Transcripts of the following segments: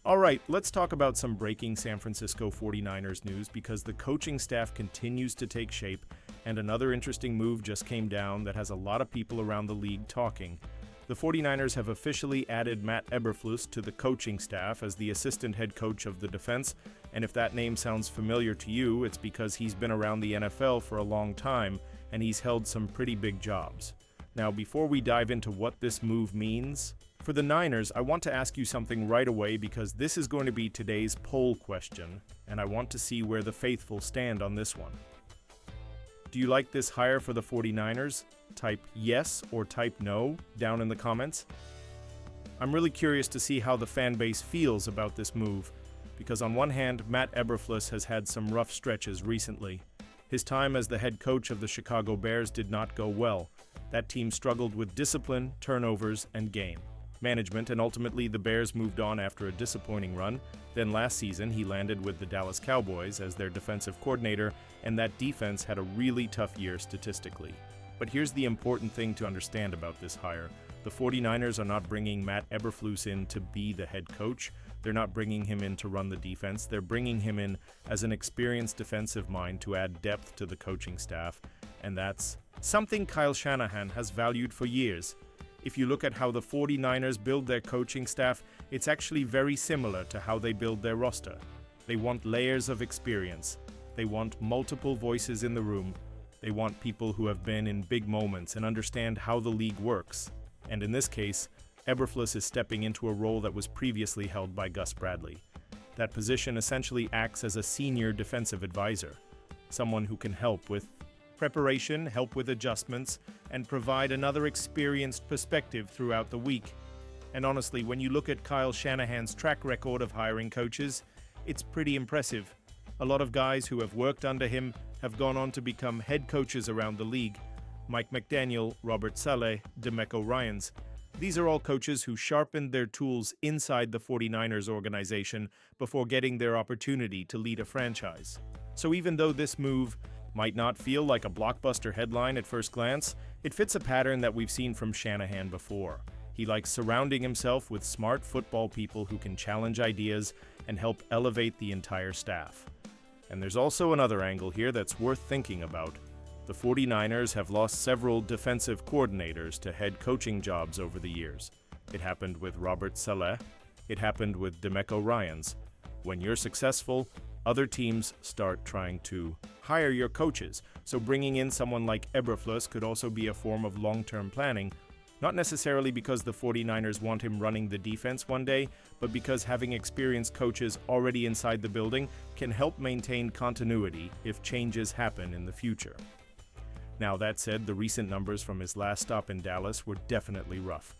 All right, let's talk about some breaking San Francisco 49ers news because the coaching staff continues to take shape, and another interesting move just came down that has a lot of people around the league talking. The 49ers have officially added Matt Eberflus to the coaching staff as the assistant head coach of the defense, and if that name sounds familiar to you, it's because he's been around the NFL for a long time, and he's held some pretty big jobs. Now, before we dive into what this move means, for the Niners, I want to ask you something right away because this is going to be today's poll question, and I want to see where the faithful stand on this one. Do you like this hire for the 49ers? Type yes or type no down in the comments. I'm really curious to see how the fan base feels about this move, because on one hand, Matt Eberflus has had some rough stretches recently. His time as the head coach of the Chicago Bears did not go well. That team struggled with discipline, turnovers, and game management, and ultimately the Bears moved on after a disappointing run. Then last season, he landed with the Dallas Cowboys as their defensive coordinator, and that defense had a really tough year statistically. But here's the important thing to understand about this hire. The 49ers are not bringing Matt Eberflus in to be the head coach. They're not bringing him in to run the defense. They're bringing him in as an experienced defensive mind to add depth to the coaching staff, and that's something Kyle Shanahan has valued for years. If you look at how the 49ers build their coaching staff, it's actually very similar to how they build their roster. They want layers of experience. They want multiple voices in the room. They want people who have been in big moments and understand how the league works. And in this case, Eberflus is stepping into a role that was previously held by Gus Bradley. That position essentially acts as a senior defensive advisor, someone who can help with preparation, help with adjustments, and provide another experienced perspective throughout the week. And honestly, when you look at Kyle Shanahan's track record of hiring coaches, it's pretty impressive. A lot of guys who have worked under him have gone on to become head coaches around the league. Mike McDaniel, Robert Saleh, DeMeco Ryans. These are all coaches who sharpened their tools inside the 49ers organization before getting their opportunity to lead a franchise. So even though this move might not feel like a blockbuster headline at first glance, it fits a pattern that we've seen from Shanahan before. He likes surrounding himself with smart football people who can challenge ideas and help elevate the entire staff. And there's also another angle here that's worth thinking about. The 49ers have lost several defensive coordinators to head coaching jobs over the years. It happened with Robert Saleh. It happened with DeMeco Ryans. When you're successful, other teams start trying to hire your coaches, so bringing in someone like Eberflus could also be a form of long-term planning, not necessarily because the 49ers want him running the defense one day, but because having experienced coaches already inside the building can help maintain continuity if changes happen in the future. Now, that said, the recent numbers from his last stop in Dallas were definitely rough.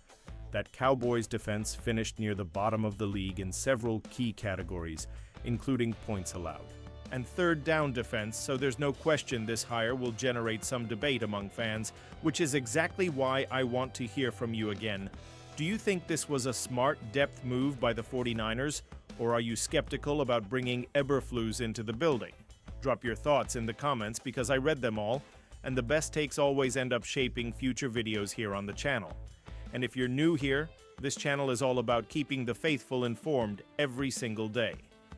That Cowboys defense finished near the bottom of the league in several key categories, including points allowed and third down defense, so there's no question this hire will generate some debate among fans, which is exactly why I want to hear from you again. Do you think this was a smart depth move by the 49ers, or are you skeptical about bringing Eberflus into the building? Drop your thoughts in the comments because I read them all, and the best takes always end up shaping future videos here on the channel. And if you're new here, this channel is all about keeping the faithful informed every single day,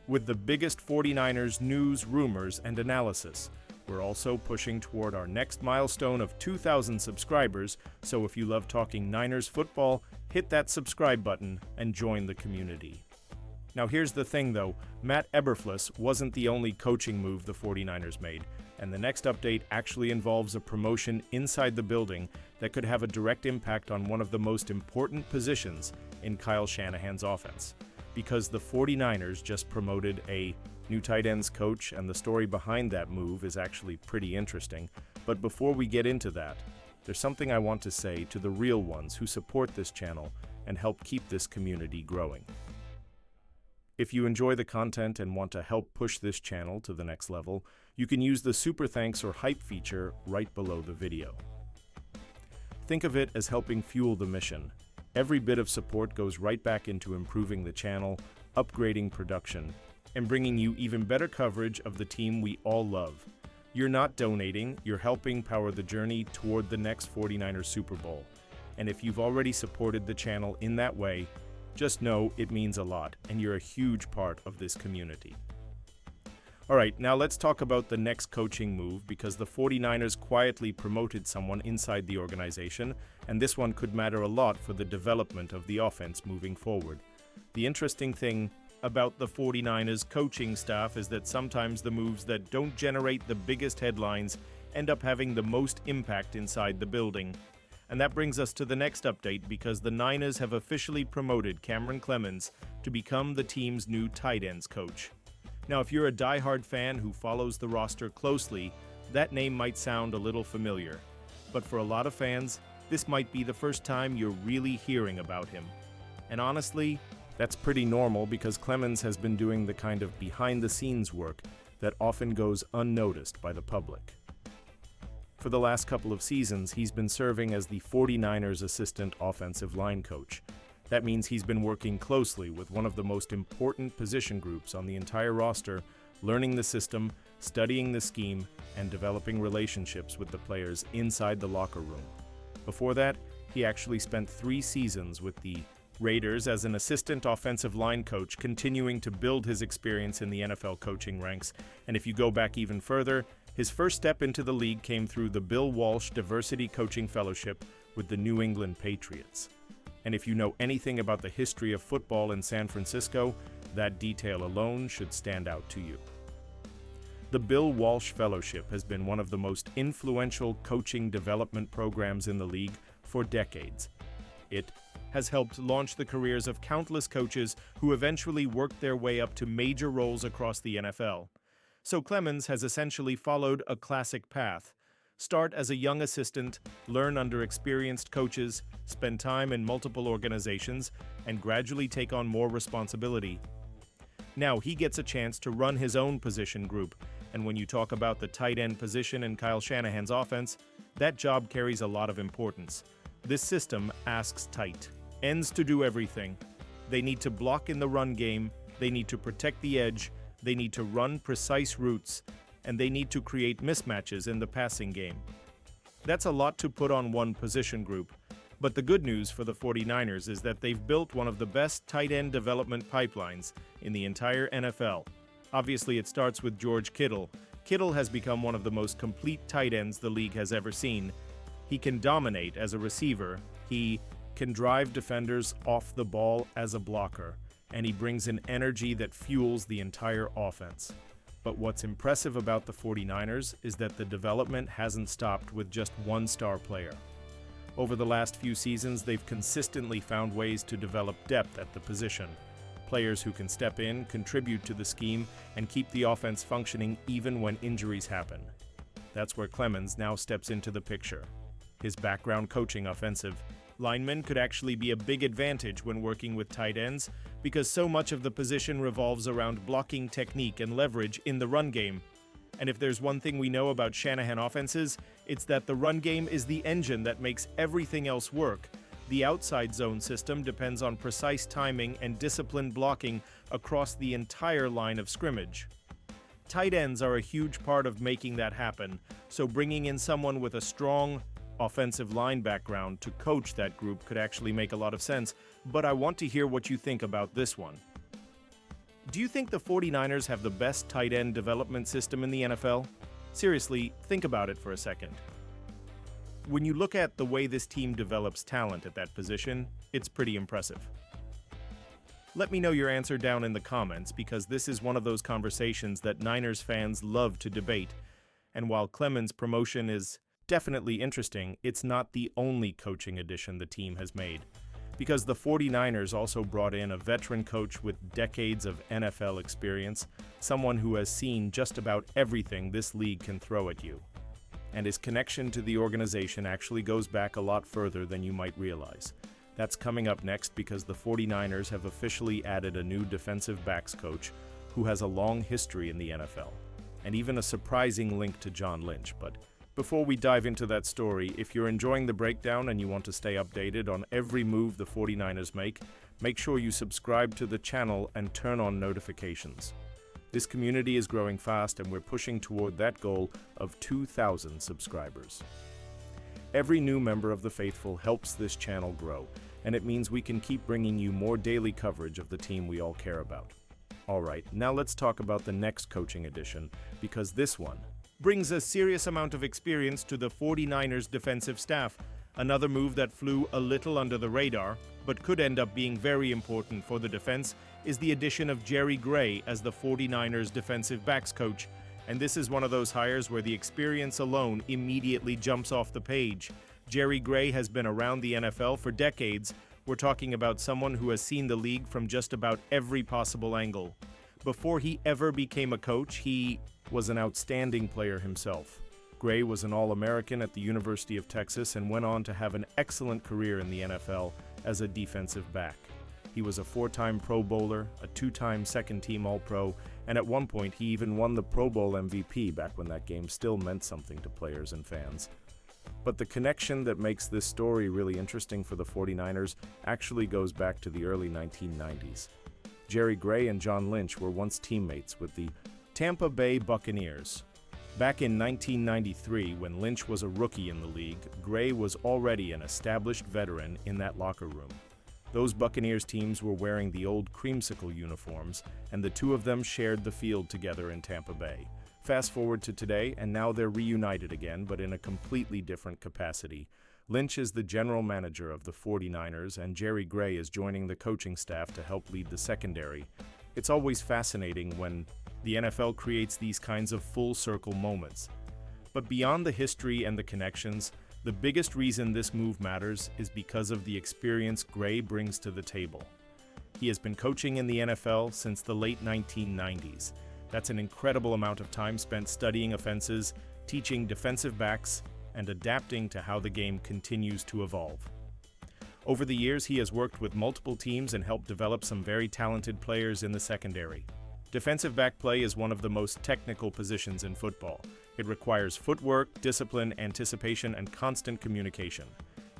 with the biggest 49ers news, rumors, and analysis. We're also pushing toward our next milestone of 2,000 subscribers, so if you love talking Niners football, hit that subscribe button and join the community. Now here's the thing though, Matt Eberflus wasn't the only coaching move the 49ers made, and the next update actually involves a promotion inside the building that could have a direct impact on one of the most important positions in Kyle Shanahan's offense. Because the 49ers just promoted a new tight ends coach, and the story behind that move is actually pretty interesting. But before we get into that, there's something I want to say to the real ones who support this channel and help keep this community growing. If you enjoy the content and want to help push this channel to the next level, you can use the super thanks or hype feature right below the video. Think of it as helping fuel the mission. Every bit of support goes right back into improving the channel, upgrading production, and bringing you even better coverage of the team we all love. You're not donating, you're helping power the journey toward the next 49ers Super Bowl. And if you've already supported the channel in that way, Just know it means a lot, and you're a huge part of this community. All right, now let's talk about the next coaching move, because the 49ers quietly promoted someone inside the organization, and this one could matter a lot for the development of the offense moving forward. The interesting thing about the 49ers coaching staff is that sometimes the moves that don't generate the biggest headlines end up having the most impact inside the building. And that brings us to the next update, because the Niners have officially promoted Cameron Clemens to become the team's new tight ends coach. Now, if you're a diehard fan who follows the roster closely, that name might sound a little familiar. But for a lot of fans, this might be the first time you're really hearing about him. And honestly, that's pretty normal, because Clemens has been doing the kind of behind-the-scenes work that often goes unnoticed by the public. For the last couple of seasons, he's been serving as the 49ers assistant offensive line coach. That means he's been working closely with one of the most important position groups on the entire roster, learning the system, studying the scheme, and developing relationships with the players inside the locker room. Before that, he actually spent 3 seasons with the Raiders as an assistant offensive line coach, continuing to build his experience in the NFL coaching ranks. And if you go back even further, his first step into the league came through the Bill Walsh Diversity Coaching Fellowship with the New England Patriots. And if you know anything about the history of football in San Francisco, that detail alone should stand out to you. The Bill Walsh Fellowship has been one of the most influential coaching development programs in the league for decades. It has helped launch the careers of countless coaches who eventually worked their way up to major roles across the NFL. So Clemens has essentially followed a classic path. Start as a young assistant, learn under experienced coaches, spend time in multiple organizations, and gradually take on more responsibility. Now he gets a chance to run his own position group, and when you talk about the tight end position in Kyle Shanahan's offense, that job carries a lot of importance. This system asks tight ends to do everything. They need to block in the run game, they need to protect the edge, they need to run precise routes, and they need to create mismatches in the passing game. That's a lot to put on one position group, but the good news for the 49ers is that they've built one of the best tight end development pipelines in the entire NFL. Obviously, it starts with George Kittle. Kittle has become one of the most complete tight ends the league has ever seen. He can dominate as a receiver, he can drive defenders off the ball as a blocker, and he brings an energy that fuels the entire offense. But what's impressive about the 49ers is that the development hasn't stopped with just one star player. Over the last few seasons, they've consistently found ways to develop depth at the position. Players who can step in, contribute to the scheme, and keep the offense functioning even when injuries happen. That's where Clemens now steps into the picture. His background coaching offensive linemen could actually be a big advantage when working with tight ends, because so much of the position revolves around blocking technique and leverage in the run game. And if there's one thing we know about Shanahan offenses, it's that the run game is the engine that makes everything else work. The outside zone system depends on precise timing and disciplined blocking across the entire line of scrimmage. Tight ends are a huge part of making that happen, so bringing in someone with a strong offensive line background to coach that group could actually make a lot of sense, but I want to hear what you think about this one. Do you think the 49ers have the best tight end development system in the NFL? Seriously, think about it for a second. When you look at the way this team develops talent at that position, it's pretty impressive. Let me know your answer down in the comments, because this is one of those conversations that Niners fans love to debate. And while Clemens' promotion is definitely interesting, it's not the only coaching addition the team has made, because the 49ers also brought in a veteran coach with decades of NFL experience, someone who has seen just about everything this league can throw at you. And his connection to the organization actually goes back a lot further than you might realize. That's coming up next, because the 49ers have officially added a new defensive backs coach who has a long history in the NFL, and even a surprising link to John Lynch. But before we dive into that story, if you're enjoying the breakdown and you want to stay updated on every move the 49ers make sure you subscribe to the channel and turn on notifications. This community is growing fast, and we're pushing toward that goal of 2,000 subscribers. Every new member of the faithful helps this channel grow, and it means we can keep bringing you more daily coverage of the team we all care about. Alright, now let's talk about the next coaching addition, because this one brings a serious amount of experience to the 49ers defensive staff. Another move that flew a little under the radar, but could end up being very important for the defense, is the addition of Jerry Gray as the 49ers defensive backs coach. And this is one of those hires where the experience alone immediately jumps off the page. Jerry Gray has been around the NFL for decades. We're talking about someone who has seen the league from just about every possible angle. Before he ever became a coach, he was an outstanding player himself. Gray was an All-American at the University of Texas and went on to have an excellent career in the NFL as a defensive back. He was a 4-time Pro Bowler, a 2-time second-team All-Pro, and at one point he even won the Pro Bowl MVP back when that game still meant something to players and fans. But the connection that makes this story really interesting for the 49ers actually goes back to the early 1990s. Jerry Gray and John Lynch were once teammates with the Tampa Bay Buccaneers. Back in 1993, when Lynch was a rookie in the league, Gray was already an established veteran in that locker room. Those Buccaneers teams were wearing the old creamsicle uniforms, and the two of them shared the field together in Tampa Bay. Fast forward to today, and now they're reunited again, but in a completely different capacity. Lynch is the general manager of the 49ers, and Jerry Gray is joining the coaching staff to help lead the secondary. It's always fascinating when the NFL creates these kinds of full-circle moments. But beyond the history and the connections, the biggest reason this move matters is because of the experience Gray brings to the table. He has been coaching in the NFL since the late 1990s. That's an incredible amount of time spent studying offenses, teaching defensive backs, and adapting to how the game continues to evolve. Over the years, he has worked with multiple teams and helped develop some very talented players in the secondary. Defensive back play is one of the most technical positions in football. It requires footwork, discipline, anticipation, and constant communication.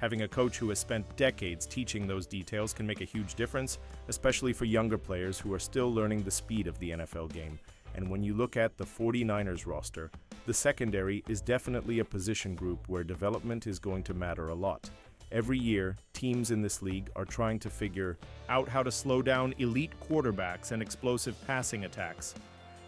Having a coach who has spent decades teaching those details can make a huge difference, especially for younger players who are still learning the speed of the NFL game. And when you look at the 49ers roster, the secondary is definitely a position group where development is going to matter a lot. Every year, teams in this league are trying to figure out how to slow down elite quarterbacks and explosive passing attacks.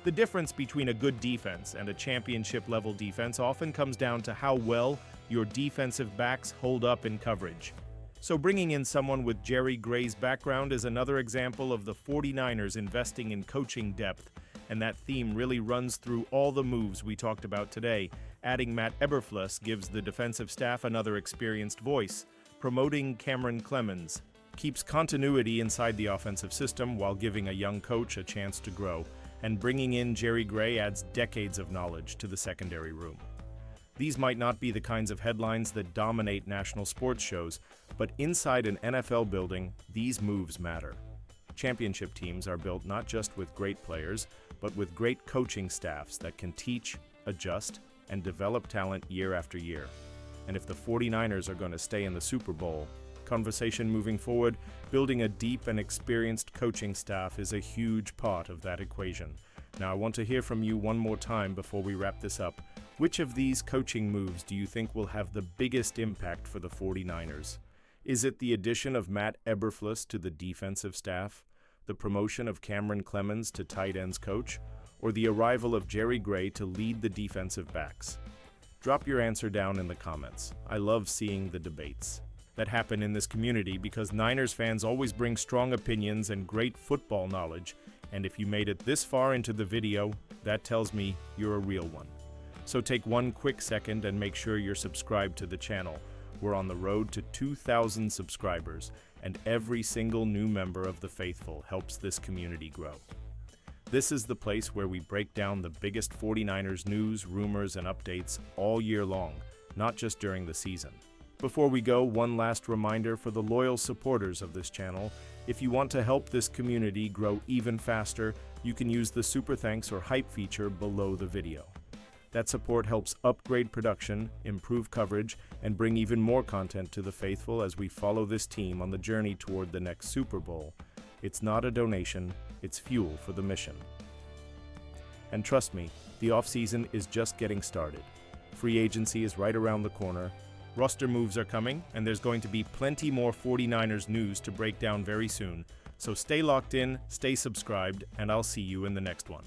The difference between a good defense and a championship-level defense often comes down to how well your defensive backs hold up in coverage. So bringing in someone with Jerry Gray's background is another example of the 49ers investing in coaching depth, and that theme really runs through all the moves we talked about today. Adding Matt Eberflus gives the defensive staff another experienced voice. Promoting Cameron Clemens keeps continuity inside the offensive system while giving a young coach a chance to grow, and bringing in Jerry Gray adds decades of knowledge to the secondary room. These might not be the kinds of headlines that dominate national sports shows, but inside an NFL building, these moves matter. Championship teams are built not just with great players, but with great coaching staffs that can teach, adjust, and develop talent year after year. And if the 49ers are going to stay in the Super Bowl, conversation moving forward, building a deep and experienced coaching staff is a huge part of that equation. Now, I want to hear from you one more time before we wrap this up. Which of these coaching moves do you think will have the biggest impact for the 49ers? Is it the addition of Matt Eberflus to the defensive staff, the promotion of Cameron Clemens to tight ends coach, or the arrival of Jerry Gray to lead the defensive backs? Drop your answer down in the comments. I love seeing the debates that happen in this community because Niners fans always bring strong opinions and great football knowledge, and if you made it this far into the video, that tells me you're a real one. So take one quick second and make sure you're subscribed to the channel. We're on the road to 2,000 subscribers, and every single new member of the faithful helps this community grow. This is the place where we break down the biggest 49ers news, rumors, and updates all year long, not just during the season. Before we go, one last reminder for the loyal supporters of this channel. If you want to help this community grow even faster, you can use the Super Thanks or Hype feature below the video. That support helps upgrade production, improve coverage, and bring even more content to the faithful as we follow this team on the journey toward the next Super Bowl. It's not a donation, it's fuel for the mission. And trust me, the offseason is just getting started. Free agency is right around the corner. Roster moves are coming, and there's going to be plenty more 49ers news to break down very soon. So stay locked in, stay subscribed, and I'll see you in the next one.